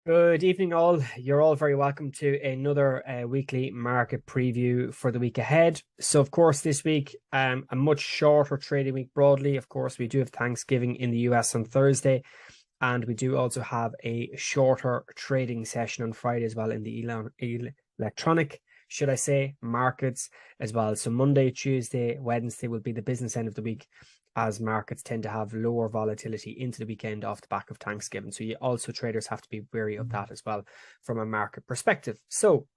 Good evening, all. You're all very welcome to another weekly market preview for the week ahead. So, of course, this week, a much shorter trading week broadly. Of course, we do have Thanksgiving in the US on Thursday, and we do also have a shorter trading session on Friday as well in the electronic, should I say, markets as well. So, Monday, Tuesday, Wednesday will be the business end of the week, as markets tend to have lower volatility into the weekend off the back of Thanksgiving. So you also, traders, have to be wary of that as well from a market perspective. So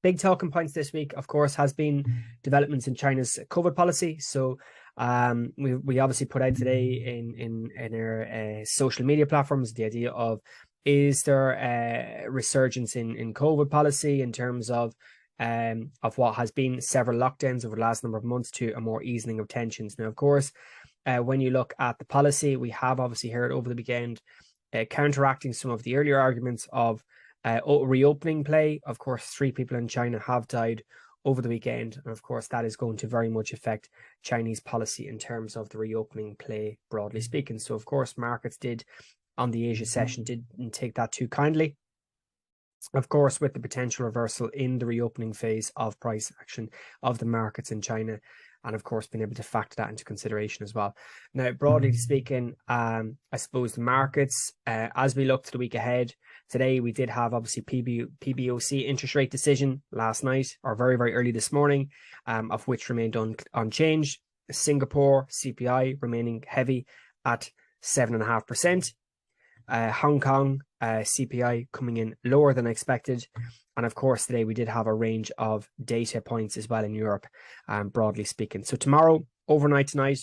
big talking points this week, of course, has been developments in China's COVID policy. So we obviously put out today in our social media platforms the idea of, is there a resurgence in COVID policy in terms of what has been several lockdowns over the last number of months to a more easing of tensions. Now, of course, when you look at the policy, we have obviously heard over the weekend counteracting some of the earlier arguments of reopening play. Of course, 3 people in China have died over the weekend, and of course that is going to very much affect Chinese policy in terms of the reopening play, broadly speaking. So of course markets did on the Asia session didn't take that too kindly, of course, with the potential reversal in the reopening phase of price action of the markets in China, and of course being able to factor that into consideration as well. Now, broadly speaking, I suppose the markets, as we look to the week ahead, today we did have obviously PBOC interest rate decision last night, or very, very early this morning, of which remained unchanged. Singapore CPI remaining heavy at 7.5%. Hong Kong CPI coming in lower than expected. And of course, today we did have a range of data points as well in Europe, broadly speaking. So tomorrow, overnight tonight,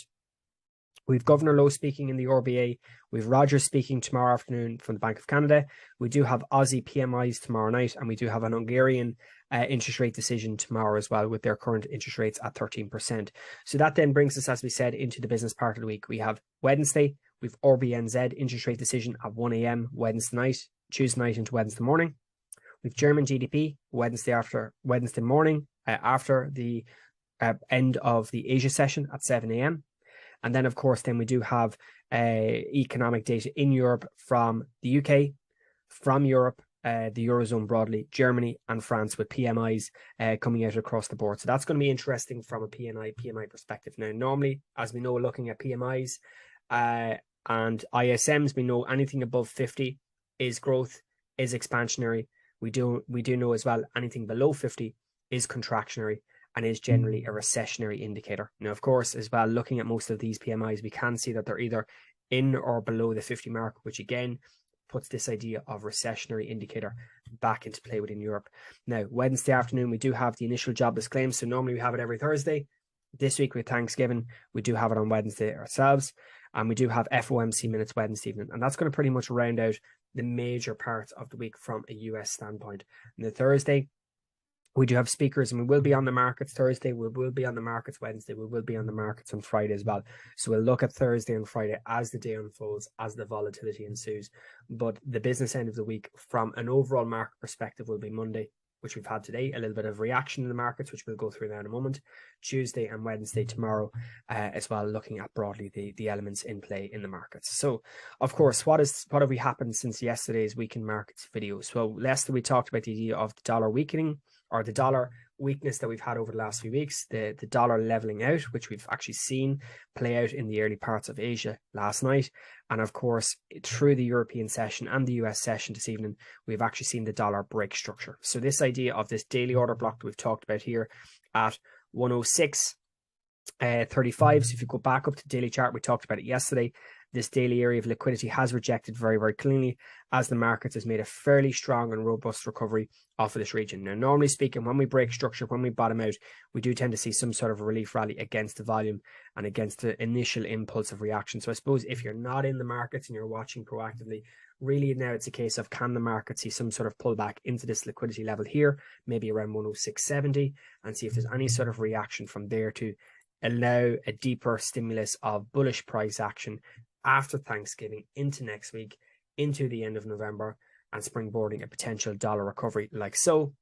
we've Governor Lowe speaking in the RBA. We've Rogers speaking tomorrow afternoon from the Bank of Canada. We do have Aussie PMIs tomorrow night, and we do have an Hungarian interest rate decision tomorrow as well, with their current interest rates at 13%. So that then brings us, as we said, into the business part of the week. We have Wednesday, we've RBNZ interest rate decision at 1 a.m. Wednesday night, Tuesday night into Wednesday morning. We've German GDP Wednesday morning after the end of the Asia session at 7 a.m. And then, of course, then we do have economic data in Europe from the UK, from Europe, the Eurozone broadly, Germany and France, with PMIs coming out across the board. So that's going to be interesting from a PMI perspective. Now, normally, as we know, looking at PMIs and ISMs, we know anything above 50 is growth, is expansionary. We do know as well anything below 50 is contractionary and is generally a recessionary indicator. Now, of course, as well, looking at most of these PMIs, we can see that they're either in or below the 50 mark, which again puts this idea of recessionary indicator back into play within Europe. Now, Wednesday afternoon, we do have the initial jobless claims. So normally we have it every Thursday. This week with Thanksgiving, we do have it on Wednesday ourselves. And we do have FOMC minutes Wednesday evening. And that's going to pretty much round out the major parts of the week from a US standpoint. And the Thursday, we do have speakers, and we will be on the markets Thursday. We will be on the markets Wednesday. We will be on the markets on Friday as well. So we'll look at Thursday and Friday as the day unfolds, as the volatility ensues. But the business end of the week from an overall market perspective will be Monday, which we've had today, a little bit of reaction in the markets, which we'll go through now in a moment. Tuesday and Wednesday tomorrow as well, looking at broadly the elements in play in the markets. So, of course, what have we happened since yesterday's weekend markets video? So, yesterday we talked about the idea of the dollar weakening, or the dollar weakness that we've had over the last few weeks, the dollar leveling out, which we've actually seen play out in the early parts of Asia last night. And of course, through the European session and the US session this evening, we've actually seen the dollar break structure. So this idea of this daily order block that we've talked about here at 106.35. So if you go back up to the daily chart, we talked about it yesterday. This daily area of liquidity has rejected very, very cleanly, as the markets has made a fairly strong and robust recovery off of this region. Now, normally speaking, when we break structure, when we bottom out, we do tend to see some sort of a relief rally against the volume and against the initial impulse of reaction. So I suppose if you're not in the markets and you're watching proactively, really now it's a case of, can the market see some sort of pullback into this liquidity level here, maybe around 106.70, and see if there's any sort of reaction from there to allow a deeper stimulus of bullish price action after Thanksgiving into next week, into the end of November, and springboarding a potential dollar recovery like so.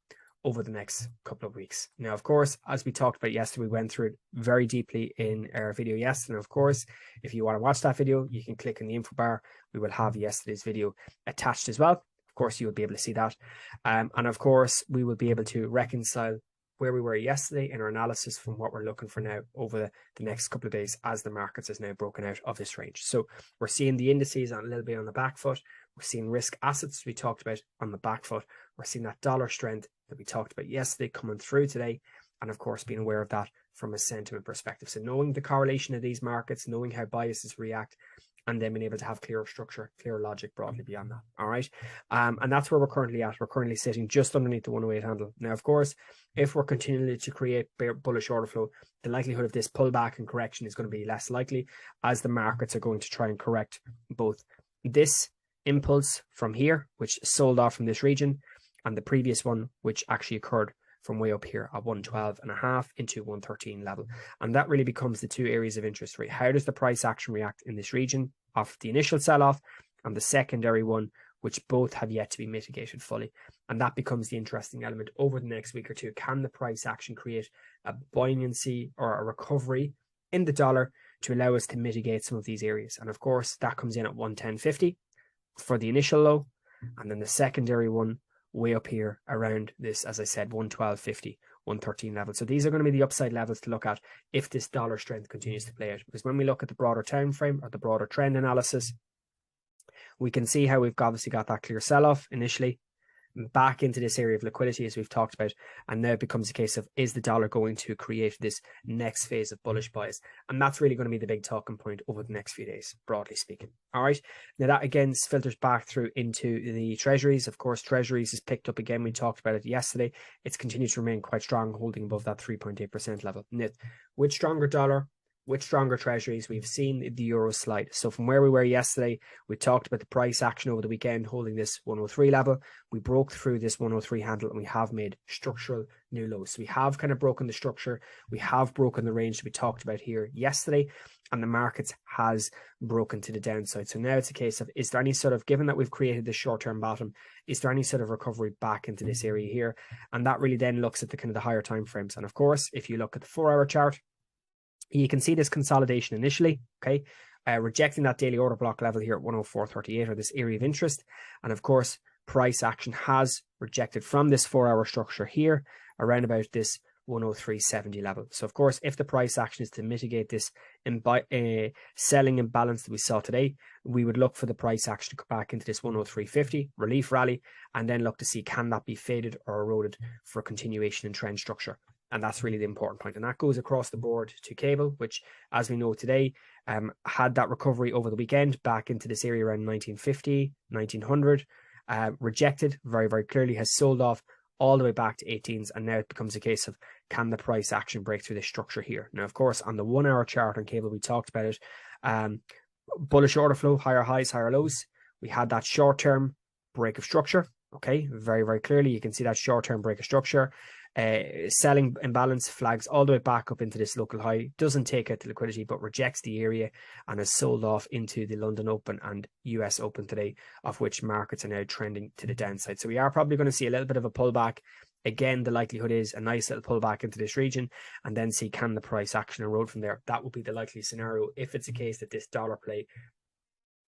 over the next couple of weeks. Now, of course, as we talked about yesterday, we went through it very deeply in our video yesterday. And of course, if you want to watch that video, you can click in the info bar. We will have yesterday's video attached as well. Of course, you will be able to see that. And of course, we will be able to reconcile where we were yesterday in our analysis from what we're looking for now over the next couple of days as the markets is now broken out of this range. So we're seeing the indices on a little bit on the back foot. We're seeing risk assets we talked about on the back foot. We're seeing that dollar strength that we talked about yesterday coming through today. And of course, being aware of that from a sentiment perspective. So knowing the correlation of these markets, knowing how biases react, and then being able to have clearer structure, clearer logic broadly beyond that. All right. And that's where we're currently at. We're currently sitting just underneath the 108 handle. Now, of course, if we're continuing to create bullish order flow, the likelihood of this pullback and correction is going to be less likely, as the markets are going to try and correct both this impulse from here, which sold off from this region, and the previous one, which actually occurred from way up here at 112.5 into 113 level. And that really becomes the two areas of interest, right? How does the price action react in this region of the initial sell-off and the secondary one, which both have yet to be mitigated fully? And that becomes the interesting element over the next week or two. Can the price action create a buoyancy or a recovery in the dollar to allow us to mitigate some of these areas? And of course, that comes in at 110.50 for the initial low, and then the secondary one way up here around this, as I said, 112.50, 113 level. So these are going to be the upside levels to look at if this dollar strength continues to play out. Because when we look at the broader time frame or the broader trend analysis, we can see how we've obviously got that clear sell-off initially back into this area of liquidity, as we've talked about, and now it becomes a case of, is the dollar going to create this next phase of bullish bias? And that's really going to be the big talking point over the next few days, broadly speaking. All right, now that again filters back through into the treasuries. Of course, treasuries is picked up again. We talked about it yesterday. It's continued to remain quite strong, holding above that 3.8% level. Now, with stronger dollar, with stronger treasuries, we've seen the euro slide. So from where we were yesterday, we talked about the price action over the weekend holding this 103 level. We broke through this 103 handle and we have made structural new lows. So we have kind of broken the structure. We have broken the range that we talked about here yesterday, and the markets has broken to the downside. So now it's a case of, is there any sort of, given that we've created this short-term bottom, is there any sort of recovery back into this area here? And that really then looks at the kind of the higher time frames. And of course, if you look at the 4-hour chart, you can see this consolidation initially, okay, rejecting that daily order block level here at 104.38, or this area of interest. And of course, price action has rejected from this 4-hour structure here around about this 103.70 level. So of course, if the price action is to mitigate this selling imbalance that we saw today, we would look for the price action to come back into this 103.50 relief rally, and then look to see, can that be faded or eroded for continuation in trend structure? And that's really the important point. And that goes across the board to cable, which, as we know today, had that recovery over the weekend back into this area around 1950, 1900, rejected very, very clearly, has sold off all the way back to 18s. And now it becomes a case of, can the price action break through this structure here? Now, of course, on the 1-hour chart on cable, we talked about it. Bullish order flow, higher highs, higher lows. We had that short-term break of structure. Okay, very, very clearly, you can see that short-term break of structure. Selling imbalance flags all the way back up into this local high, doesn't take out the liquidity, but rejects the area and has sold off into the London Open and US Open today, of which markets are now trending to the downside. So we are probably going to see a little bit of a pullback. Again, the likelihood is a nice little pullback into this region, and then see, can the price action erode from there? That would be the likely scenario if it's a case that this dollar play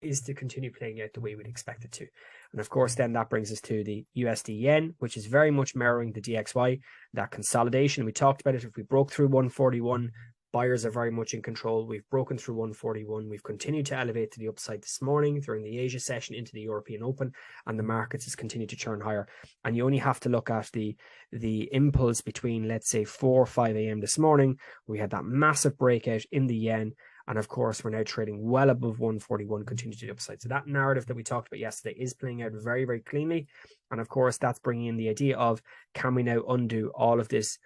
is to continue playing out the way we'd expect it to. And of course, then that brings us to the USD yen, which is very much mirroring the DXY, that consolidation. We talked about it. If we broke through 141, buyers are very much in control. We've broken through 141. We've continued to elevate to the upside this morning during the Asia session into the European Open, and the markets has continued to churn higher. And you only have to look at the impulse between, let's say, 4 or 5 a.m. this morning. We had that massive breakout in the yen. And of course, we're now trading well above 141, continue to the upside. So that narrative that we talked about yesterday is playing out very, very cleanly. And of course, that's bringing in the idea of, can we now undo all of this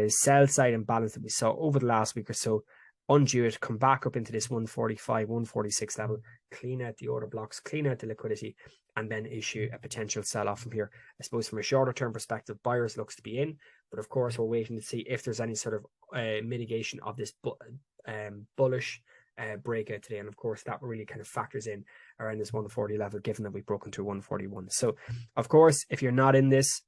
sell side imbalance that we saw over the last week or so, undo it, come back up into this 145, 146 level, clean out the order blocks, clean out the liquidity, and then issue a potential sell-off from here. I suppose from a shorter term perspective, buyers looks to be in, but of course, we're waiting to see if there's any sort of mitigation of this bullish breakout today. And of course, that really kind of factors in around this 140 level, given that we've broken through 141. So of course, if you're not in this,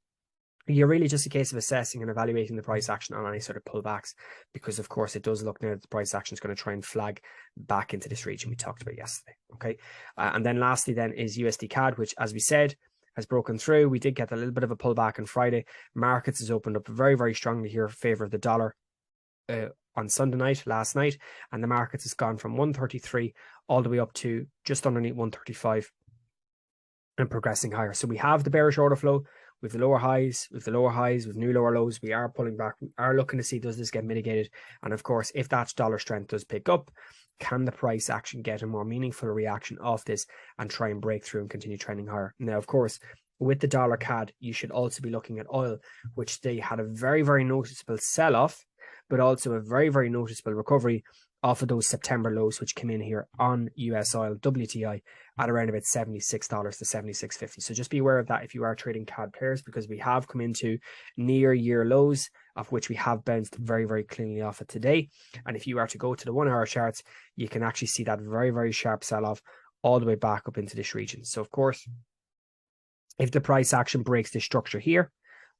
you're really just a case of assessing and evaluating the price action on any sort of pullbacks, because of course it does look now that the price action is going to try and flag back into this region we talked about yesterday. Okay, and then lastly then is USD CAD, which, as we said, has broken through. We did get a little bit of a pullback on Friday. Markets has opened up very, very strongly here in favor of the dollar on Sunday night, last night, and the markets has gone from 133 all the way up to just underneath 135 and progressing higher. So we have the bearish order flow with the lower highs, with new lower lows. We are pulling back. We are looking to see, does this get mitigated? And of course, if that dollar strength does pick up, can the price action get a more meaningful reaction off this and try and break through and continue trending higher? Now, of course, with the dollar CAD, you should also be looking at oil, which they had a very, very noticeable sell-off, but also a very, very noticeable recovery off of those September lows, which came in here on US oil, WTI, at around about $76 to $76.50. So just be aware of that if you are trading CAD pairs, because we have come into near year lows, of which we have bounced very, very cleanly off it today. And if you are to go to the 1 hour charts, you can actually see that very, very sharp sell-off all the way back up into this region. So of course, if the price action breaks this structure here,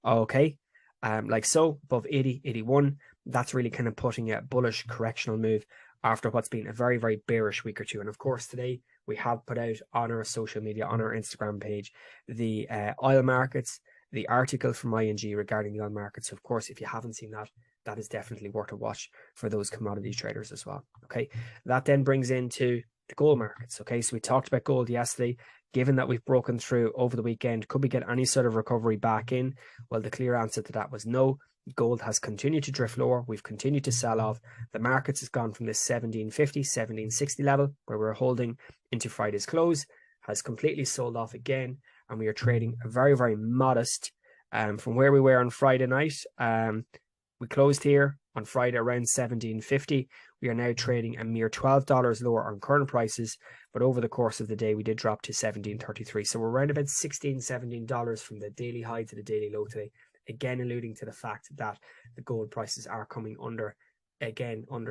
okay, like so, above 80, 81, that's really kind of putting a bullish correctional move after what's been a very, very bearish week or two. And of course, today we have put out on our social media, on our Instagram page, the oil markets, the article from ING regarding the oil markets. So of course, if you haven't seen that, that is definitely worth a watch for those commodity traders as well. Okay, that then brings into the gold markets. Okay, so we talked about gold yesterday. Given that we've broken through over the weekend, could we get any sort of recovery back in? Well, the clear answer to that was no. Gold has continued to drift lower. We've continued to sell off. The markets has gone from this 1750, 1760 level where we're holding into Friday's close, has completely sold off again, and we are trading a very, very modest from where we were on Friday night. We closed here on Friday around 1750. We are now trading a mere $12 lower on current prices, but over the course of the day we did drop to 1733. So we're around about $16, $17 from the daily high to the daily low today. Again, alluding to the fact that the gold prices are coming under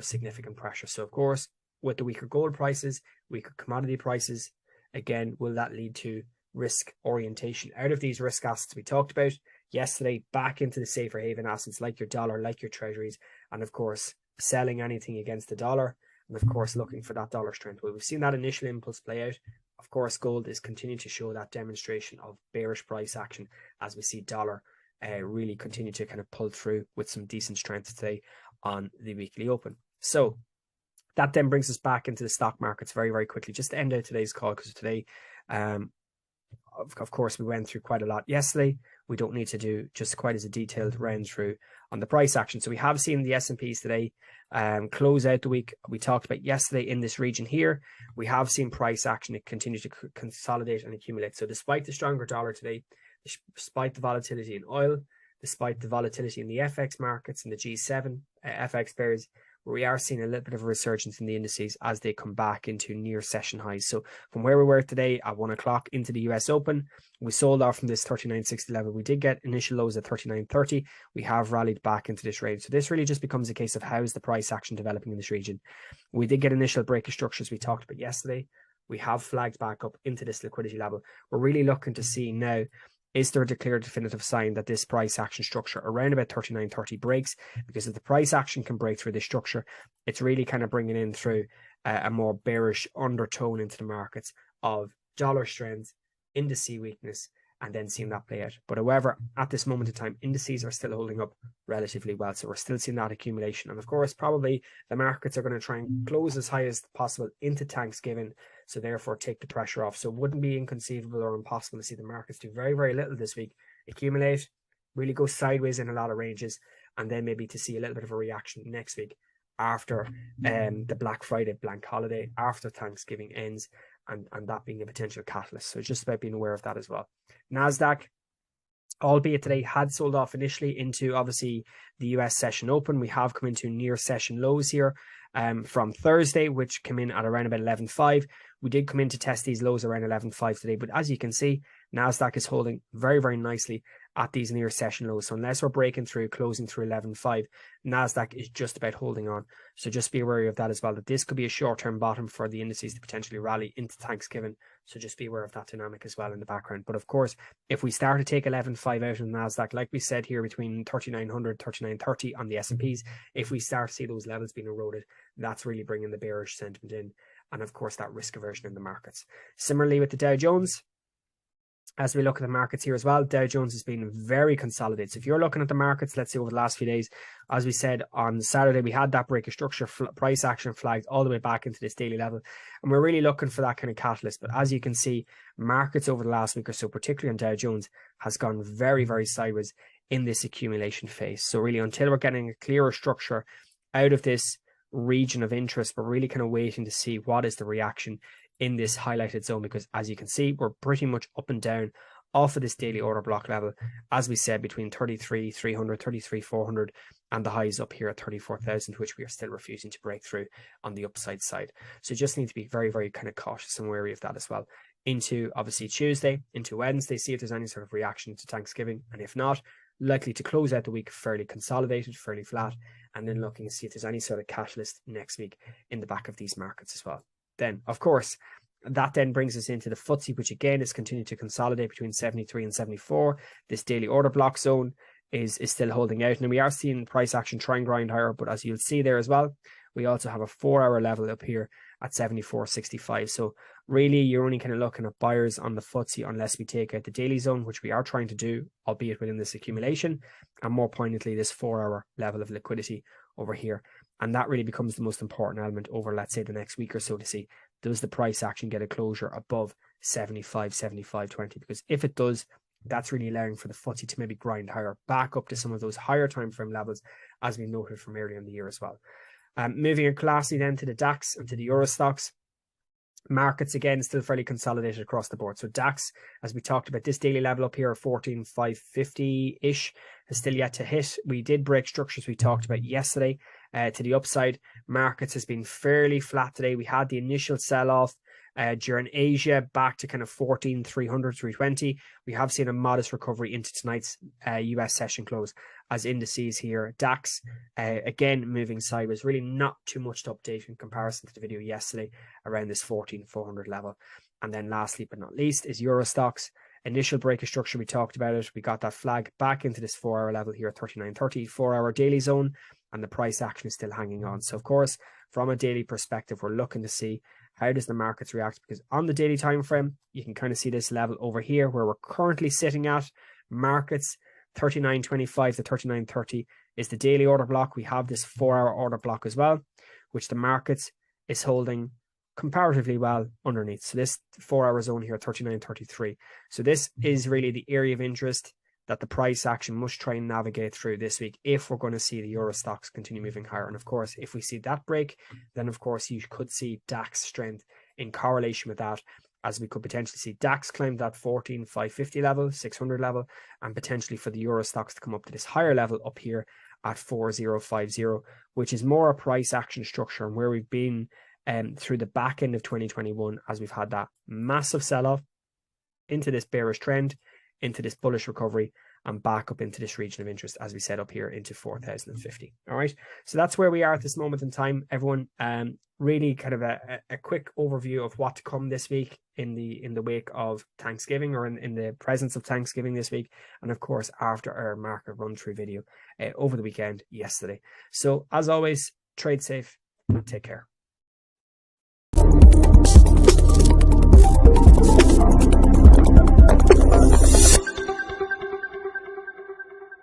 significant pressure. So of course, with the weaker gold prices, weaker commodity prices, again, will that lead to risk orientation out of these risk assets we talked about yesterday back into the safer haven assets like your dollar, like your treasuries, and of course, selling anything against the dollar, and of course, looking for that dollar strength. Well, we've seen that initial impulse play out. Of course, gold is continuing to show that demonstration of bearish price action as we see dollar really continue to kind of pull through with some decent strength today on the weekly open. So that then brings us back into the stock markets very, very quickly, just to end out today's call, because today, of course, we went through quite a lot yesterday. We don't need to do just quite as a detailed round through on the price action. So we have seen the S&Ps today close out the week. We talked about yesterday in this region here. We have seen price action continue to consolidate and accumulate. So despite the stronger dollar today, despite the volatility in oil, despite the volatility in the FX markets and the G7 FX pairs, we are seeing a little bit of a resurgence in the indices as they come back into near session highs. So from where we were today at 1 o'clock into the US Open, we sold off from this 39.60 level. We did get initial lows at 39.30. We have rallied back into this range. So this really just becomes a case of how is the price action developing in this region. We did get initial break of structures we talked about yesterday. We have flagged back up into this liquidity level. We're really looking to see now, is there a clear definitive sign that this price action structure around about 39.30 breaks? Because if the price action can break through this structure, it's really kind of bringing in through a more bearish undertone into the markets of dollar strength, index weakness, and then seeing that play out. But however, at this moment in time, indices are still holding up relatively well. So we're still seeing that accumulation. And of course, probably the markets are going to try and close as high as possible into Thanksgiving. So therefore take the pressure off. So it wouldn't be inconceivable or impossible to see the markets do very, very little this week, accumulate, really go sideways in a lot of ranges, and then maybe to see a little bit of a reaction next week after the Black Friday blank holiday, after Thanksgiving ends, and that being a potential catalyst. So it's just about being aware of that as well. Nasdaq, albeit today, had sold off initially into obviously the US session open. We have come into near session lows here from Thursday, which came in at around about 11.5. We did come in to test these lows around 11.5 today, but as you can see, Nasdaq is holding very, very nicely at these near session lows. So unless we're breaking through, closing through 11.5, Nasdaq is just about holding on. So just be wary of that as well, that this could be a short-term bottom for the indices to potentially rally into Thanksgiving. So just be aware of that dynamic as well in the background. But of course, if we start to take 11.5 out of Nasdaq, like we said here, between 3900, 3930 on the S&Ps, if we start to see those levels being eroded, that's really bringing the bearish sentiment in. And of course, that risk aversion in the markets. Similarly with the Dow Jones, as we look at the markets here as well, Dow Jones has been very consolidated. So if you're looking at the markets, let's say over the last few days, as we said on Saturday, we had that break of structure, price action flagged all the way back into this daily level. And we're really looking for that kind of catalyst. But as you can see, markets over the last week or so, particularly on Dow Jones, has gone very, very sideways in this accumulation phase. So really, until we're getting a clearer structure out of this region of interest, we're really kind of waiting to see what is the reaction in this highlighted zone, because as you can see, we're pretty much up and down off of this daily order block level, as we said, between 33,300, 33,400, and the highs up here at 34,000, which we are still refusing to break through on the upside side. So just need to be very, very kind of cautious and wary of that as well. Into obviously Tuesday, into Wednesday, see if there's any sort of reaction to Thanksgiving, and if not, likely to close out the week fairly consolidated, fairly flat, and then looking to see if there's any sort of catalyst next week in the back of these markets as well. Then, of course, that then brings us into the FTSE, which again is continuing to consolidate between 73 and 74. This daily order block zone is still holding out, and we are seeing price action try and grind higher, but as you'll see there as well, we also have a 4-hour level up here at 74.65. So really, you're only kind of looking at buyers on the FTSE unless we take out the daily zone, which we are trying to do, albeit within this accumulation, and more poignantly, this 4-hour level of liquidity over here. And that really becomes the most important element over, let's say, the next week or so, to see, does the price action get a closure above 75, 75.20? Because if it does, that's really allowing for the FTSE to maybe grind higher, back up to some of those higher time frame levels, as we noted from earlier in the year as well. Moving classically then to the DAX and to the Euro stocks. Markets again still fairly consolidated across the board. So DAX, as we talked about, this daily level up here of 14,550-ish has still yet to hit. We did break structures we talked about yesterday to the upside. Markets has been fairly flat today. We had the initial sell-off during Asia back to kind of 14,300, 320. We have seen a modest recovery into tonight's US session close as indices here. DAX, again, moving sideways. Really not too much to update in comparison to the video yesterday around this 14,400 level. And then lastly but not least is Euro stocks. Initial break of structure, we talked about it. We got that flag back into this 4-hour level here at 39.30, 4-hour daily zone, and the price action is still hanging on. So of course, from a daily perspective, we're looking to see how does the markets react, because on the daily time frame, you can kind of see this level over here where we're currently sitting at. Markets 39.25 to 39.30 is the daily order block. We have this 4-hour order block as well, which the markets is holding comparatively well underneath. So this 4-hour zone here, 39.33. So this is really the area of interest that the price action must try and navigate through this week if we're going to see the Euro stocks continue moving higher. And of course, if we see that break, then of course you could see DAX strength in correlation with that, as we could potentially see DAX climb that 14,550 level, 600 level, and potentially for the Euro stocks to come up to this higher level up here at 4050, which is more a price action structure and where we've been through the back end of 2021, as we've had that massive sell-off into this bearish trend, into this bullish recovery, and back up into this region of interest, as we said up here, into 4,050. All right, so that's where we are at this moment in time, everyone. Really kind of a quick overview of what to come this week in the wake of Thanksgiving, or in the presence of Thanksgiving this week, and of course after our market run through video over the weekend yesterday. So as always, trade safe and take care.